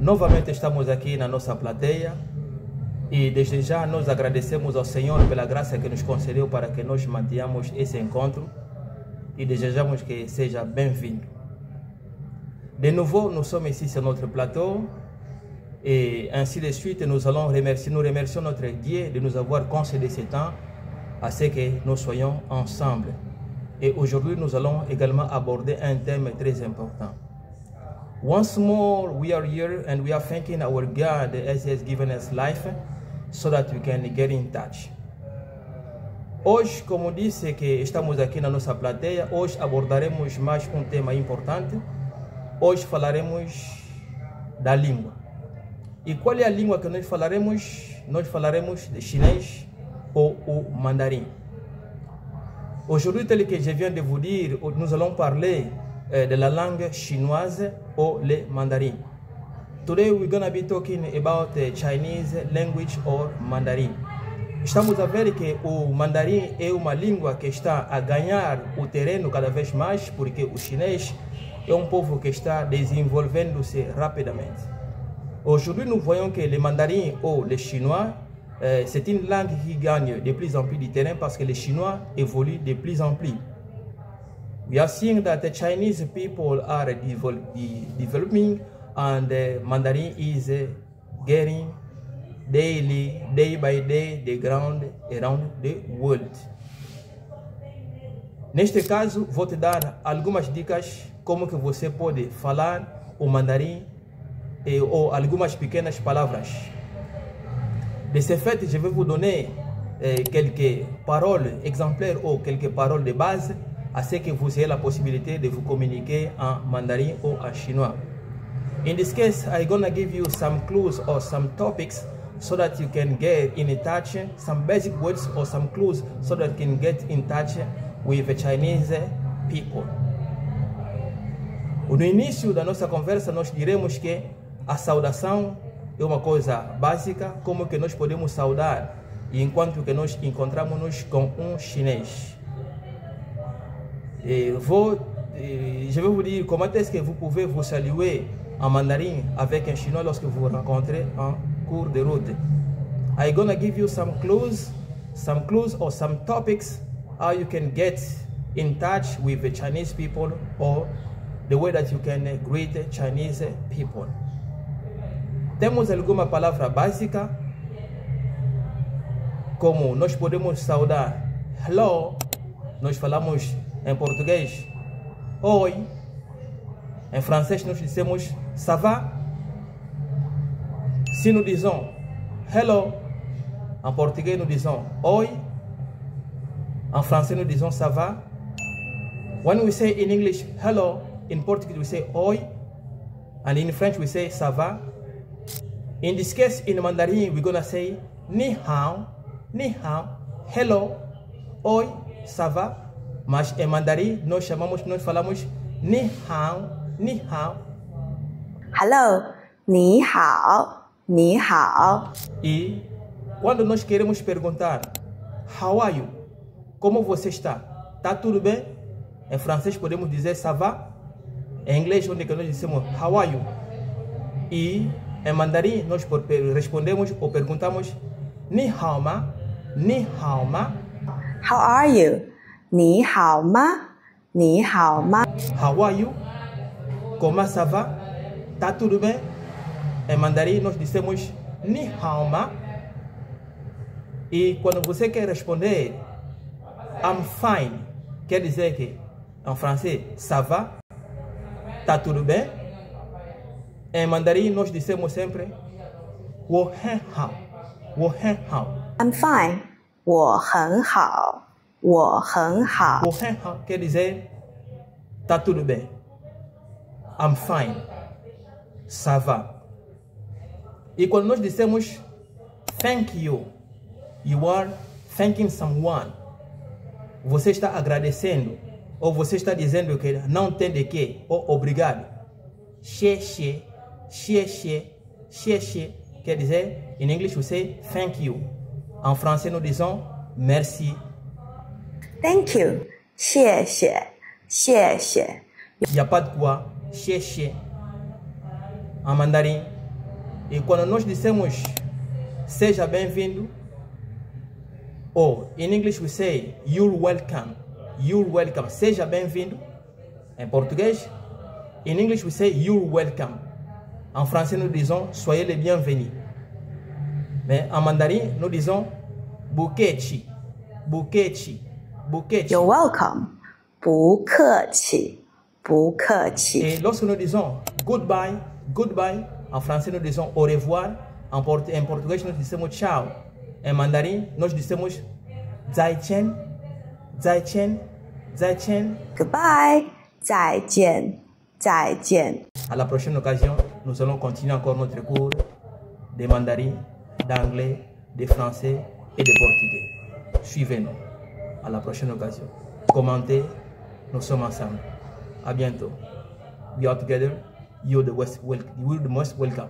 Novamente estamos aqui na nossa plateia e desde já nós agradecemos ao Senhor pela graça que nos concedeu para que nós mantenhamos esse encontro e desejamos que seja bem-vindo. De nouveau, nous sommes ici sur notre plateau et ainsi de suite, nous remercions notre Dieu de nous avoir concédé ce temps à ce que nous soyons ensemble. Et aujourd'hui, nous allons également aborder un thème très important. Once more, we are here and we are thanking our God as He has given us life so that we can get in touch. Hoje, como disse que estamos aqui na nossa plateia, hoje abordaremos mais um tema importante. Hoje falaremos da língua. E qual é a língua que nós falaremos? Nós falaremos de chinês ou o mandarim. Aujourd'hui, tel que je viens de vous dire, nous allons parler de la langue chinoise ou le mandarin. Today we're going to be talking about the Chinese language or Mandarin. Estamos a ver que o mandarim é uma língua que está a ganhar o terreno cada vez mais, porque o chinês é um povo que está desenvolvendo-se rapidamente. Aujourd'hui, nous voyons que le mandarin ou le chinois, c'est une langue qui gagne de plus en plus de terrain parce que les Chinois évoluent de plus en plus. We are seeing that the Chinese people are developing and the Mandarin is getting daily, day by day, the ground around the world. Neste caso, vou te dar algumas dicas como que você pode falar o mandarim ou algumas pequenas palavras. De ce fait, je vais vous donner quelques paroles exemplaires ou quelques paroles de base à ce que vous ayez la possibilité de vous communiquer en mandarin ou en chinois. In this case, I'm gonna give you some clues or some topics so that you can get in touch, some basic words or some clues so that you can get in touch with the Chinese people. No início da nossa conversa, nós diremos que a saudação é uma coisa básica, como que nós podemos saudar enquanto que nós encontramos-nos com um chinês. Je vais vous dire comment est-ce que vous pouvez vous saluer en mandarin avec un chinois lorsque vous vous rencontrez en cours de route. I'm gonna give you some clues or some topics how you can get in touch with the Chinese people or the way that you can greet the Chinese people. Temos alguma palavra básica, como nós podemos saudar hello, nós falamos em português oi, em francês nós dizemos ça va. Se nous disons hello, en portugais nous disons oi, en français nous disons ça va. When we say in English hello, in Portuguese we say oi, and in French we say ça va. In this case, in Mandarin, we're gonna say ni hao, hello, oi, ça va. Mas em Mandarim, nós falamos ni hao. Hello, ni hao. E quando nós queremos perguntar how are you? Como você está? Tá tudo bem? Em francês podemos dizer ça va. Em inglês, onde nós dizemos how are you? E em mandarim, nós respondemos ou perguntamos ni hao ma. How are you? Ni hao ma. How are you? Comment ça va? Tá tudo bem? Em mandarim, nós dizemos ni hao ma. E quando você quer responder I'm fine, quer dizer que em francês, ça va? Tá tudo bem? Em mandarim, nós dizemos sempre 我很好. I'm fine. 我很好. 我很好 quer dizer tá tudo bem. I'm fine. Ça va. E quando nós dizemos thank you, you are thanking someone. Você está agradecendo ou você está dizendo que não tem de quê ou obrigado. 谢谢, quer dizer, in English we say thank you. En français nous disons merci. Thank you. 谢谢. Il n'y a pas de quoi. 谢谢. En mandarin, E quando nós dissemos seja bem-vindo, ou in English we say you're welcome. You're welcome. Seja bem-vindo. Em português, in English we say you're welcome. En français nous disons soyez les bienvenus. Mais en mandarin nous disons bukechi. Bukechi. Bukechi. You're welcome. 不客气，不客气。 Et lorsque nous disons goodbye, goodbye, en français nous disons au revoir, en portugais nous disons ciao, en mandarin nous disons zaichen, zaichen, zaichen. Goodbye. 再见，再见。 À la prochaine occasion, nous allons continuer encore notre cours de mandarin, d'anglais, de français et de portugais. Suivez-nous. À la prochaine occasion. Commentez. Nous sommes ensemble. À bientôt. We are together. You're the most welcome.